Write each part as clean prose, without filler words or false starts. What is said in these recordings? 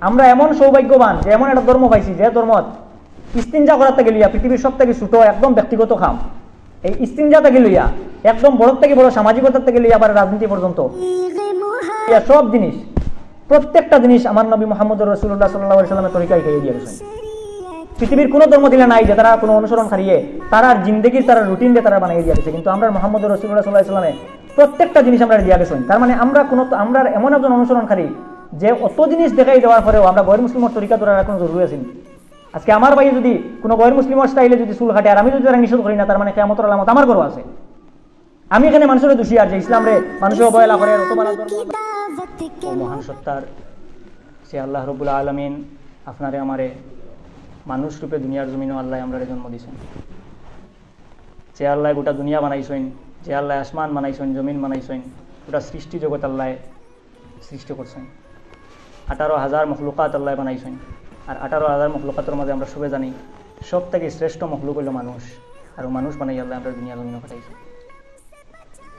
আমরা এমন সৌভাগ্যবান যে এমন একটা ধর্ম পাইছি যে ধর্মত ইস্তিনজা করার থেকে লইয়া পৃথিবীর সব থেকে ছোট একদম ব্যক্তিগত খাম, এই ইস্তিনজা থেকে লইয়া একদম বড় থেকে বড় সামাজিকতার থেকে লইয়া আবার রাজনীতি পর্যন্ত সব জিনিস, প্রত্যেকটা জিনিস আমার নবী মুহাম্মদ রাসূলুল্লাহ সাল্লাল্লাহু আলাইহি ওয়াসাল্লামের তরিকায় খাইয়ে দিয়ে গেছেন। পৃথিবীর কোনো ধর্ম দিলে নাই যে তারা কোনো অনুসরণ হারিয়ে তারা জিন্দগির তারা রুটিন দিয়ে তারা বানিয়ে দিয়ে গেছে, কিন্তু আমরা মুহাম্মদ রাসূলুল্লাহ সাল্লাল্লাহু আলাইহি ওয়াসাল্লামে প্রত্যেকটা জিনিস আমরা দিয়া গেছেন। তার মানে আমরা এমন একজন অনুসরণকারী যে অত জিনিস দেখাই দেওয়ার পরেও আমরা গৈর মুসলিমের তরিকা ধরার কোনো জরুরি আছে। আজকে আমার ভাই যদি কোনো গৈর মুসলিমের স্টাইলে যদি চুল কাটে আর আমি যদি তারা নিষেধ করি না, তার মানে কিয়ামতের আলামত আমার গর্ব আছে। আমি এখানে মানুষের দোষী আর যে ইসলাম রে মানুষের অবহেলা করে অত বড় ধর্ম। ও মহান সত্তার সে আল্লাহ রব্বুল আলামিন আপনারে আমারে মানুষ রূপে দুনিয়ার জমিনও আল্লাহ আমরা জন্ম দিয়েছেন। যে আল্লাহ গোটা দুনিয়া বানাইছেন, যে আল্লাহ আসমান বানাইছেন, জমিন বানাইছেন, গোটা সৃষ্টি জগৎ আল্লাহ সৃষ্টি করছেন। 18,000 মখলুকাত আল্লাহ বানাইছেন। আর 18,000 মখলুকাতের মাঝে আমরা সবে জানি সব থেকে শ্রেষ্ঠ মখলুক হইল মানুষ। আর মানুষ বানাই আল্লাহ আমরা দুনিয়া জমিনও পাঠাইছেন।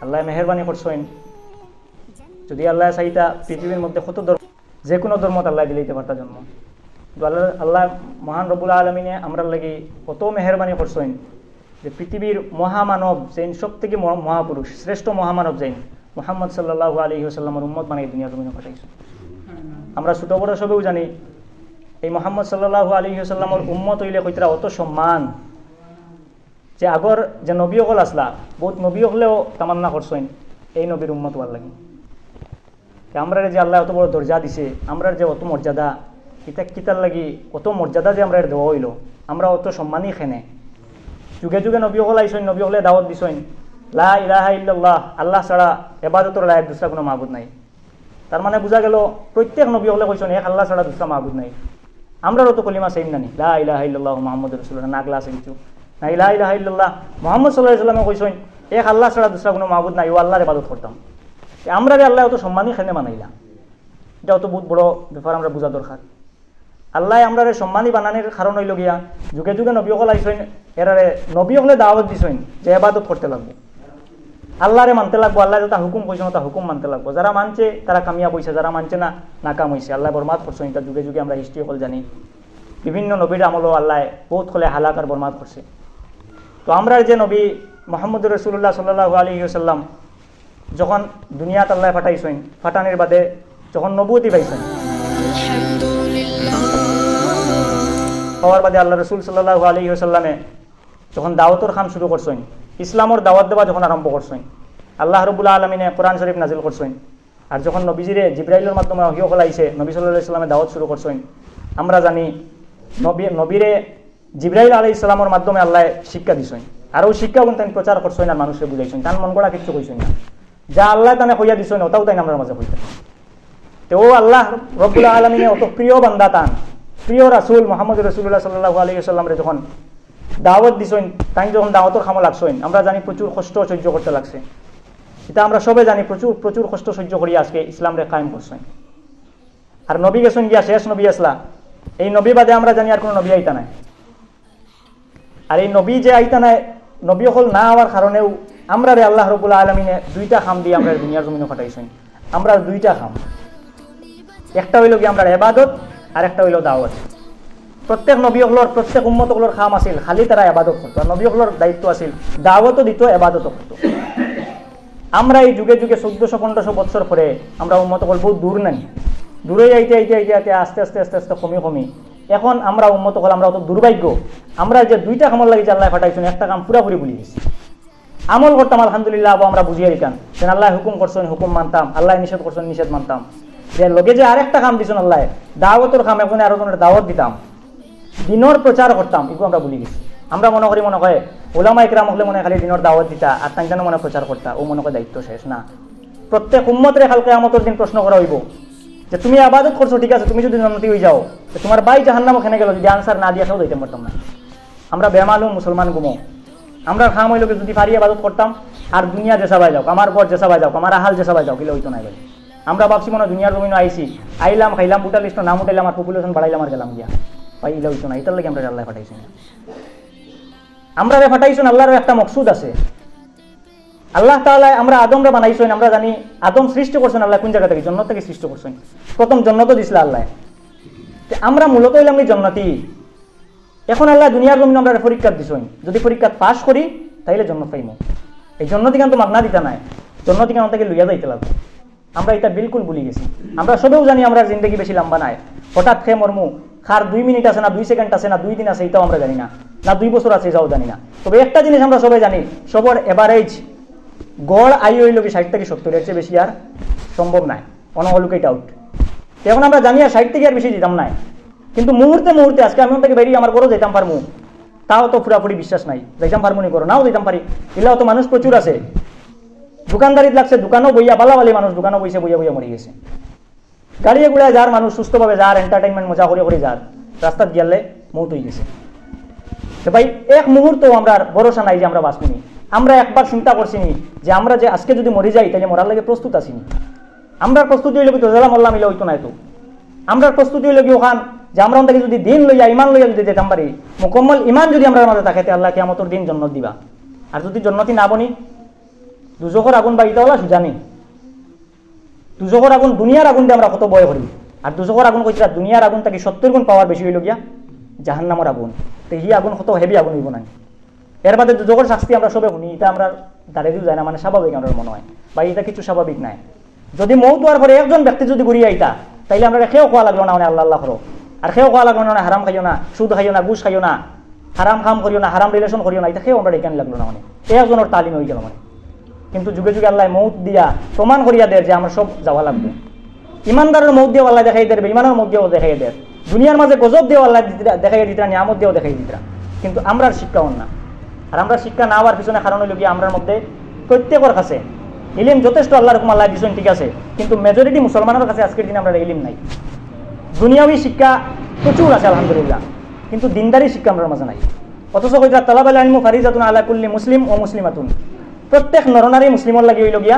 আল্লাহ মেহেরবানি করছেন। যদি আল্লাহ চাইতা পৃথিবীর মধ্যে কত ধর্ম, যে কোনো ধর্মত আল্লাহ দিলেইতে পারতা জন্ম। আল্লাহ মহান রব্বুল আলমিনে আমরা লাগি কত মেহরবানি করছেন যে পৃথিবীর মহামানব যেন সব থেকে মহাপুরুষ শ্রেষ্ঠ মহামানব যেন মুহাম্মদ সাল্লাল্লাহু আলাইহি ওয়াসাল্লামের উম্মত বানাই দুনিয়া জমিনে পাঠাইছেন। আমরা ছোট বড় সবেও জানি এই মুহাম্মদ সাল্লাল্লাহু আলাইহি ওয়াসাল্লামের উম্মত হইলে কইতরা অত সম্মান যে আগর যে নবী হল আসলা বহুত নবী হলেও তামান্না করছেন এই নবীর উম্মত হওয়ার লাগে। আমরা যে আল্লাহ অত বড় দরজা দিছে, আমরা যে অত মর্যাদা কিতার লাগি অত মর্যাদা যে আমরা দেওয়া হইল, আমরা অত সম্মানই খেনে যুগে যুগে নবী হল আইসেন, নবী হলে দাওয়াত দিছেন লা ইলাহা ইল্লাল্লাহ, আল্লাহ ছাড়া ইবাদতের লায়ক দুসরা কোনো মাবুদ নাই। তার মানে বোঝা গেল প্রত্যেক নবী হলে কইছেন এক আল্লাহ ছাড়া দুসরা মাবুদ নাই। আমরাও তো কলিমা সেম নানি লা ইলাহা ইল্লাল্লাহ মুহাম্মাদুর রাসূলুল্লাহ, না ক্লাস কিছু না লা ইলাহা ইল্লাল্লাহ মুহাম্মদ সাল্লাল্লাহু আলাইহি ওয়াসাল্লাম কইছেন এক আল্লাহ ছাড়া দুসরা কোনো মাবুদ নাই, ও আল্লাহর ইবাদত করতাম। আমরা আল্লাহ অত সম্মানই খেনে বানাইলা, এটা অত বহুত বড় ব্যাপার আমরা বোঝা দরকার। আল্লাহ আমরা সম্মানী বানানোর কারণ হইল গিয়া যুগে যুগে নবী হল আইসেন, এরারে নবী হলে দাওয়াত দিছেন যে ইবাদত করতে লাগবো, আল্লাহরে মানতে লাগবো, আল্লাহ যেটা হুকুম কইছেন তা হুকুম মানতে লাগবো। যারা মানছে তারা কামিয়াব হইছে, যারা মানছে না নাকাম হইছে। আল্লাহ বরবাদ করছেন, এটা যুগে যুগে আমরা হিস্ট্রি হল জানি। বিভিন্ন নবীর আমলও আল্লাহ বহুত হলে হালাক আর বরবাদ করছে। তো আমরা যে নবী মুহাম্মদ রাসূলুল্লাহ সাল্লাল্লাহু আলাইহি ওয়াসাল্লাম যখন দুনিয়াত আল্লাহ ফাটাইছেন, ফাটানির বাদে যখন নবুয়তি পাইছেন, পাওয়ার বাদে আল্লাহ রসুল সাল্লাল্লাহু আলাইহি ওয়াসাল্লামে যখন দাওয়াতের কাম শুরু করছেন, ইসলামের দাওয়াত দেওয়া যখন আরম্ভ করছেন, আল্লাহ রাব্বুল আলামিনে কোরআন শরীফ নাজিল করছেন। আর যখন নবীজিরে জিবরাইলের মাধ্যমে ওহী হলাইছে, নবী সাল্লাল্লাহু আলাইহি ওয়াসাল্লামে দাওয়াত শুরু করছেন। আমরা জানি নবীরে জিবরাইল আলাইহিস সালামের মাধ্যমে আল্লাহ শিক্ষা দিছেন, আর ওই শিক্ষা কিন্তু প্রচার করছেন আর মানুষকে বুঝাইছেন, তার মন গড়া কিছু কইছেন না। যা আল্লাহ তানে কইয়া দিছেন ওটাও তাই আমরা মাঝে কইতেন। তো ও আল্লাহ রব্বুল আলামিনে অত প্রিয় বান্দা, তান প্রিয় রাসূল মুহাম্মদ রাসূলুল্লাহ সাল্লাল্লাহু আলাইহি ওয়াসাল্লামরে যখন দাওয়াত দিছেন, তাই যখন দাওয়াতের খামো লাগছেন, আমরা জানি প্রচুর কষ্ট সহ্য করতে লাগছে। এটা আমরা সবে জানি প্রচুর প্রচুর কষ্ট সহ্য করি আজকে ইসলামরে কায়েম করছেন। আর নবী গেছেন গিয়া শেষ নবী আসলা, এই নবী বাদে আমরা জানি আর কোনো নবী আইতা নাই। আর এই নবী যে আইতা নাই, নবী হল না হওয়ার কারণেও আমরা রে আল্লাহ রাব্বুল আলামিনে দুইটা খাম দিয়ে আমরা দুনিয়ার জমিনে পাঠাইছেন। আমরা দুইটা খাম, একটা হইল কি আমরা ইবাদত আর একটা হইল দাওয়াত। প্রত্যেক নবী হলর প্রত্যেক উম্মত হলর খাম আছিল খালি তারা ইবাদত করতো, আর নবী হলর দায়িত্ব আছিল দাওয়াতও দিত ইবাদতও করতো। আমরা এই যুগে যুগে 1400-1500 বছর পরে আমরা উম্মত হল বহুত দূর নাই, দূরে যাইতে আইতে আইতে আইতে আস্তে আস্তে আস্তে আস্তে কমি কমি এখন আমরা উম্মত হল আমরা অত দুর্ভাগ্য, আমরা যে দুইটা কামল লাগে যে আল্লাহ পাঠাইছেন, একটা কাম পুরাপুরি ভুলে গেছি। আমল করতাম আলহামদুলিল্লাহ, আমরা বুঝিয়ে দিতাম যে আল্লাহ হুকুম করছেন হুকুম মানতাম, আল্লাহ নিষেধ করছেন নিষেধ মানতাম। যে লগে যে আরেকটা কাম দিছেন আল্লাহ দাওয়াতের কাম, এখন আরো জনের দাওয়াত দিতাম, দিনের প্রচার করতাম, এগুলো আমরা ভুলে গেছি। আমরা মনে করি মনে হয় ওলামা ইকরাম হলে মনে খালি দিনের দাওয়াত দিতা আর তাই মনে প্রচার করতা, ও মনে করে দায়িত্ব শেষ না। প্রত্যেক উম্মতের কাল কিয়ামতের দিন প্রশ্ন করা হইব যে তুমি ইবাদত করছো ঠিক আছে, তুমি যদি জান্নাতি হয়ে যাও তো তোমার ভাই জাহান্নামে ওখানে গেল, যদি আনসার না দিয়া দিতে পারতাম না। আমরা বেমালুম মুসলমান গুমো, আমরা খাম হইল যদি পারি ইবাদত করতাম আর দুনিয়া যেসা বাই যাও, আমার ঘর যেসা বাই যাও, আমার আহাল যেসা বাই যাও, কিলে হইতো না। আমরা ভাবছি মনে দুনিয়ার জমিনে আইসি, আইলাম খাইলাম বুটা লিস্ট নাম উঠাইলাম আর পপুলেশন বাড়াইলাম আর গেলাম গিয়া, পাই ইলে হইতো না। এটার লাগে আমরা আল্লাহ পাঠাইছি না, আমরা পাঠাইছেন আল্লাহর একটা মকসুদ আছে। আল্লাহ তাআলা আমরা আদমরা বানাইছেন, আমরা জানি আদম সৃষ্টি করছেন আল্লাহ কোন জায়গা থেকে, জন্নত থেকে সৃষ্টি করছেন। প্রথম জন্নত দিছিল আল্লাহ, আমরা মূলত হইলাম এই জান্নাতি। এখন আল্লাহ দুনিয়ার জমিন আমরা পরীক্ষা দিছই, যদি পরীক্ষা পাস করি তাইলে জান্নাত পাইমু। এই জান্নাতি গান তো মাগনা দিতা নাই, জান্নাতি গান থেকে লইয়া যাইতে লাগবে। আমরা এটা বিলকুল ভুলি গেছি। আমরা সবেও জানি আমরা জিন্দগি বেশি লম্বা নাই, হঠাৎ খেয়ে মরমু, খার 2 মিনিট আছে না 2 সেকেন্ড আছে না 2 দিন আছে এটাও আমরা জানি না, না 2 বছর আছে এটাও জানি না। তবে একটা জিনিস আমরা সবাই জানি, সবার এভারেজ গড় আয়ু হইল কি 60 থেকে 70, এর চেয়ে বেশি আর সম্ভব নাই, অনহলুকেট আউট। এখন আমরা জানি আর 60 থেকে আর বেশি যেতাম নাই, কিন্তু মুহূর্তে মুহূর্তে আজকে আমি থেকে বেরিয়ে আমার গড়ও যেতাম পারমু, তাও তো পুরাপুরি বিশ্বাস নাই যাইতাম পারমু নি, করো নাও যেতাম পারি। এলাও তো মানুষ প্রচুর আছে, দোকানদারিত লাগছে, দোকানও বইয়া বালাবালি মানুষ দোকানও বইসে বইয়া বইয়া মরে গেছে। গাড়িয়ে গুড়ায় যার মানুষ সুস্থভাবে যার এন্টারটেনমেন্ট মজা করে করে যার, রাস্তাত গিয়ালে মৌত হয়ে গেছে। তো ভাই এক মুহূর্ত আমরা ভরসা নাই যে আমরা বাঁচবনি। আমরা একবার চিন্তা করছি নি যে আমরা যে আজকে যদি মরে যাই তাহলে মরার লাগে প্রস্তুত আসিনি। আমরা প্রস্তুতি হইল কি তো জেলা মল্লা মিলে হইতো না, তো আমরা প্রস্তুতি হইল কি ওখান যে আমরা ওখান যদি দিন লইয়া ইমান লইয়া যদি যেতাম পারি, মোকাম্মল ইমান যদি আমরা মাঝে থাকাতে আল্লাহ কিয়ামতের দিন জন্নত দিবা। আর যদি জন্নতি না বনি, দুজখর আগুন বাড়িতে হলা সুজানি, দুজখর আগুন দুনিয়ার আগুন দিয়ে আমরা কত বয় করি। আর দুজখর আগুন কইছিলা দুনিয়ার আগুন তাকে 70 গুণ পাওয়ার বেশি হইল গিয়া জাহান্নামের আগুন। তো হি আগুন কত হেভি আগুন হইব না। এর বাদে দুজখর শাস্তি আমরা সবে শুনি, এটা আমরা দাঁড়িয়েও যায় না, মানে স্বাভাবিক আমার মনে হয় বা এটা কিছু স্বাভাবিক নাই। যদি মৌত হওয়ার পরে একজন ব্যক্তি যদি ঘুরিয়ে আইতা তাইলে আমরা খেয়েও খাওয়া লাগলো না, মানে আল্লাহ আল্লাহ করো, আর খেয়েও খাওয়া লাগলো না, হারাম খাইও না, সুদ খাইও না, ঘুষ খাইও না, হারাম খাম করিও না, হারাম রিলেশন করিও না, এটা খেয়েও আমরা ডেকে লাগলো না, মানে একজনের তালিম হয়ে গেল। মানে কিন্তু যুগে যুগে আল্লাহ মৌত দিয়া প্রমাণ করিয়া দেয় যে আমরা সব যাওয়া লাগবে। ইমানদারের মৌত দিয়ে আল্লাহ দেখাই দেবে, ইমানের মৌত দিয়েও দেখাই দেয়, দুনিয়ার মাঝে গজব দিয়ে আল্লাহ দেখাই দিতরা, নিয়ামত দিয়েও দেখাই দিতরা। কিন্তু আমরা শিক্ষা হন না। আর আমরা শিক্ষা না হওয়ার পিছনে কারণ হইল গিয়ে আমরার মধ্যে প্রত্যেকের কাছে ইলিম যথেষ্ট আল্লাহ রকম আল্লাহ দিচ্ছেন, ঠিক আছে, কিন্তু মেজরিটি মুসলমানের কাছে আজকের দিনে আমরা ইলিম নাই। দুনিয়াবি শিক্ষা প্রচুর আছে আলহামদুলিল্লাহ, কিন্তু দিনদারি শিক্ষা আমরা মাঝে নাই। অথচ কইরা তালাবাল ইলমু ফারিজাতুন আলা কুল্লি মুসলিম ও মুসলিমাতুন, প্রত্যেক নরনারী মুসলিমর লাগি হইল গিয়া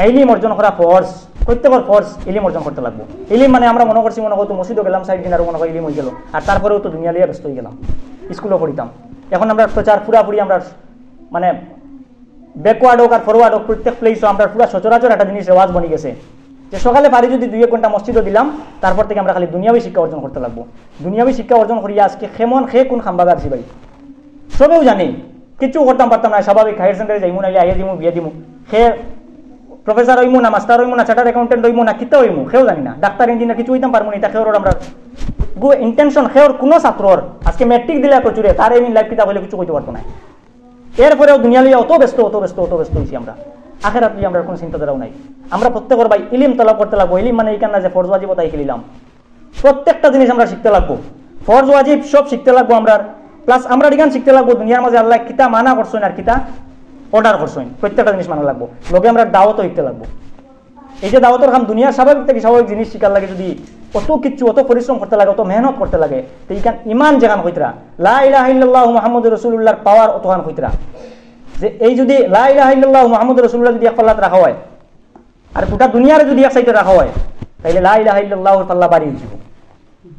ইলিম অর্জন করা ফরজ, প্রত্যেকের ফরজ ইলিম অর্জন করতে লাগবো। ইলিম মানে আমরা মনে করছি মনে করতো মসজিদও গেলাম 60 দিন আর মনে হয় ইলিম হয়ে গেল, আর তারপরেও তো দুনিয়া লিয়ে ব্যস্ত হয়ে গেলাম, স্কুলও পড়িতাম। এখন আমরা প্রচার পুরাপুরি আমরা মানে ব্যাকওয়ার্ড হোক আর ফরওয়ার্ড হোক প্রত্যেক প্লেসও আমরা পুরো সচরাচর একটা জিনিস রেওয়াজ বনি গেছে যে সকালে পারি যদি 2-1 ঘন্টা মসজিদও দিলাম, তারপর থেকে আমরা খালি দুনিয়াবি শিক্ষা অর্জন করতে লাগবো। দুনিয়াবি শিক্ষা অর্জন করিয়া আজকে খেমন খেয়ে কোন খাম্বাগার ভাই সবেও জানি, কিছু করতাম পারতাম না, স্বাভাবিক হায়ার সেকেন্ডারি যাইমু নাইলে আইয়া দিমু বিয়ে দিমু, খেয়ে প্রফেসর হইমু না মাস্টার হইমু না চার্টার্ড অ্যাকাউন্টেন্ট হইমু না কিতা হইমু সেও জানি না, ডাক্তার ইঞ্জিনিয়ার কিছু হইতাম পারবো না। এটা খেয়ের আমরা গো ইন্টেনশন খেয়ের কোনো ছাত্রর আজকে ম্যাট্রিক দিলে প্রচুরে তার এমনি লাইফ কিতাব হইলে কিছু কইতে পারতো না। এরপরেও দুনিয়া লিয়ে অত ব্যস্ত হয়েছি আমরা, আখেরাত লিয়ে আমরা কোনো চিন্তাধারাও নাই। আমরা প্রত্যেকের ভাই ইলিম তলব করতে লাগবো। ইলিম মানে এইখান না যে ফরজ ওয়াজিব তাই খেলিলাম, প্রত্যেকটা জিনিস আমরা শিখতে লাগবো, ফরজ ওয়াজিব সব শিখতে লাগবো আমরা। প্লাস আমরা এখান শিখতে লাগবো দুনিয়ার মাঝে আল্লাহ কিতা মানা করছেন আর কিতা অর্ডার করছেন, প্রত্যেকটা জিনিস মানা লাগবো। লগে আমরা দাওয়াতও শিখতে লাগবো। এই যে দাওয়াতের কাম দুনিয়ার স্বাভাবিক থেকে স্বাভাবিক জিনিস শিকার লাগে, যদি অত কিচ্ছু অত পরিশ্রম করতে লাগে, অত মেহনত করতে লাগে, তো এইখান ইমান যেখান হইতরা লা ইলাহা ইল্লাল্লাহু মুহাম্মাদুর রাসূলুল্লাহর পাওয়ার অতখান হইতরা, যে এই যদি লা ইলাহা ইল্লাল্লাহু মুহাম্মাদুর রাসূলুল্লাহ যদি এক পাল্লাত রাখা হয় আর গোটা দুনিয়ারে যদি এক সাইডে রাখা হয়, তাইলে লা ইলাহা ইল্লাল্লাহুর পাল্লা বাড়ি যাব।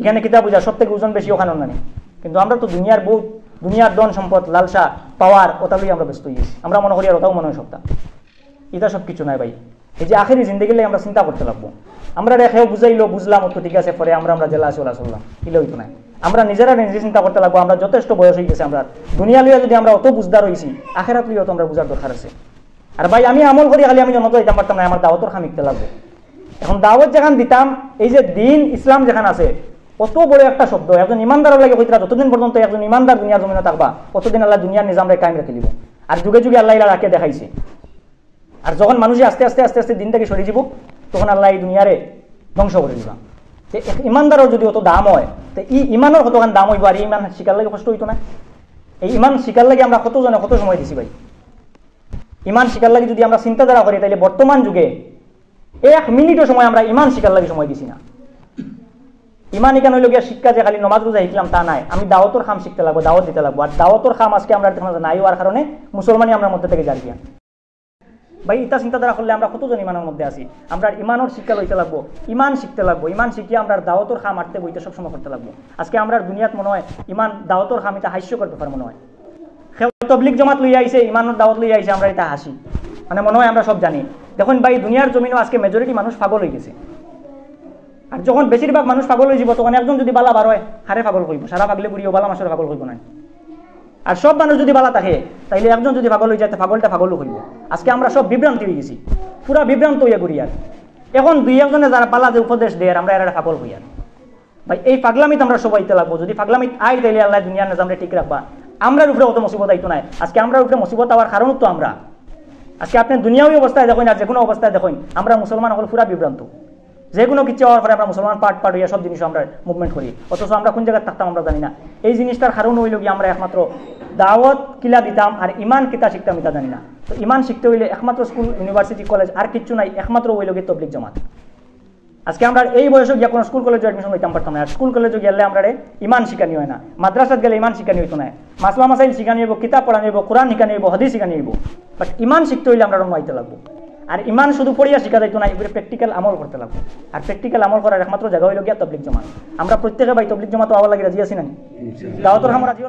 এখানে কিতাব বুঝা সব থেকে ওজন বেশি ওখানে না, কিন্তু আমরা তো দুনিয়ার বহুত দুনিয়ার ধন সম্পদ লালসা পাওয়ার ওটা লই আমরা ব্যস্ত হয়ে গেছি। আমরা মনে করি আর ওটাও মনে হয় সপ্তাহ, এটা সব কিছু নাই ভাই। এই যে আখেরি জিন্দগি লাগে আমরা চিন্তা করতে লাগবো। আমরা রেখেও বুঝাইলো বুঝলাম তো ঠিক আছে, পরে আমরা জেলা চলা চললাম, ইলে হইতো না। আমরা নিজেরা নিজে চিন্তা করতে লাগবো, আমরা যথেষ্ট বয়স হয়ে গেছে, আমরা দুনিয়া লইয়া যদি আমরা অত বুঝদার হয়েছি, আখেরাত লইয়া তো আমরা বুঝার দরকার আছে। আর ভাই আমি আমল করি খালি আমি জনত দিতাম পারতাম না, আমার দাওয়াতর খাম শিখতে লাগবো। এখন দাওয়াত যেখান দিতাম, এই যে দিন ইসলাম যেখানে আছে, অত বড় একটা শব্দ, একজন ইমানদার লাগে হইতরা যতদিন পর্যন্ত একজন ইমানদার দুনিয়ার জমিনে থাকবা ততদিন আল্লাহ দুনিয়ার নিজাম রে কায়েম রেখে দিব। আর যুগে যুগে আল্লাহ ইলা রাখে দেখাইছে। আর যখন মানুষ আস্তে আস্তে আস্তে আস্তে দিন থেকে সরে যাব, তখন আল্লাহ এই দুনিয়ারে ধ্বংস করে দিবা। ইমানদারের যদি অত দাম হয়, তো ই ইমানের কতখান দাম হইব, আর ইমান শিকার লাগে কষ্ট হইতো না? এই ইমান শিকার লাগে আমরা কতজনে কত সময় দিছি ভাই। ইমান শিকার লাগে যদি আমরা চিন্তাধারা করি, তাহলে বর্তমান যুগে 1 মিনিটও সময় আমরা ইমান শিকার লাগে সময় দিছি না। ইমান ইকান হইল গিয়া শিক্ষা যে খালি নমাজ রোজা শিখলাম তা নাই, আমি দাওয়াতর খাম শিখতে লাগবো, দাওয়াত দিতে লাগবো। আর দাওয়াতর খাম আজকে আমরা নাই হওয়ার কারণে মুসলমানই আমরা মধ্যে থেকে যার গিয়া ভাই। এটা চিন্তাধারা করলে আমরা কতজন ইমানের মধ্যে আছি। আমরা ইমানের শিক্ষা লইতে লাগবো, ইমান শিখতে লাগবো, ইমান শিখিয়ে আমরা দাওয়াতর খাম আটতে বইতে সবসময় করতে লাগবো। আজকে আমরা দুনিয়াত মনে হয় ইমান দাওয়াতর খাম এটা হাস্যকর ব্যাপার মনে হয়। তবলিগ জমাত লইয়া আইছে, ইমানের দাওয়াত লইয়া আইছে, আমরা এটা হাসি, মানে মনে হয় আমরা সব জানি। দেখুন ভাই দুনিয়ার জমিনও আজকে মেজরিটি মানুষ পাগল হয়ে গেছে। আর যখন বেশিরভাগ মানুষ পাগল হয়ে যাব তখন একজন যদি বালা বার হয় হারে পাগল হইব, সারা পাগলে বুড়িও বালা মাসের পাগল হইব না। আর সব মানুষ যদি বালা থাকে তাইলে একজন যদি পাগল হয়ে যায় পাগলটা পাগলও হইব। আজকে আমরা সব বিভ্রান্তি হয়ে গেছি, পুরা বিভ্রান্ত হইয়া ঘুরি। আর এখন দুই একজনে যারা পালা যে উপদেশ দেয় আমরা এরা পাগল হই। আর ভাই এই পাগলামিতে আমরা সবাইতে লাগবো। যদি পাগলামিত আই তাইলে আল্লাহ দুনিয়ার নিজামরে ঠিক রাখবা। আমরার উপরে অত মুসিবত আইতো নাই। আজকে আমরার উপরে মুসিবত হওয়ার কারণ তো আমরা আজকে আপনি দুনিয়াওই অবস্থায় দেখেন আর যে কোনো অবস্থায় দেখেন আমরা মুসলমান হল পুরা বিভ্রান্ত। যে কোনো কিছু হওয়ার পরে আমরা মুসলমান পার্ট হইয়া সব জিনিস আমরা মুভমেন্ট করি, অথচ আমরা কোন জায়গায় থাকতাম আমরা জানি না। এই জিনিসটার কারণ হইল কি আমরা একমাত্র দাওয়াত কিলা দিতাম আর ইমান কিতা শিখতাম এটা জানি না। তো ইমান শিখতে হইলে একমাত্র স্কুল ইউনিভার্সিটি কলেজ আর কিচ্ছু নাই, একমাত্র হইল গিয়ে তবলিগ জামাত। আজকে আমরা এই বয়সে গিয়ে কোনো স্কুল কলেজে অ্যাডমিশন হইতাম পারতাম না। আর স্কুল কলেজে গেলে আমরা ইমান শিখানি হয় না, মাদ্রাসাত গেলে ইমান শিখানি হইতো না। মাসলা মাসাইল শিখানি হইব, কিতাব পড়ানি হইব, কোরআন শিখানি হইব, হাদিস শিখানি হইব। বাট ইমান শিখতে হইলে আমরা রঙাইতে লাগবো। আর ইমান শুধু পড়িয়া শিখা যাইতো না, এগুলো প্র্যাকটিক্যাল আমল করতে লাগবে। আর প্র্যাকটিক্যাল আমল করার একমাত্র জায়গা হইল গিয়া তবলিগ জামাত। আমরা প্রত্যেকে ভাই তবলিগ জামাত হওয়া লাগে রাজি আছি না? দাওয়াতুল হাম রাজি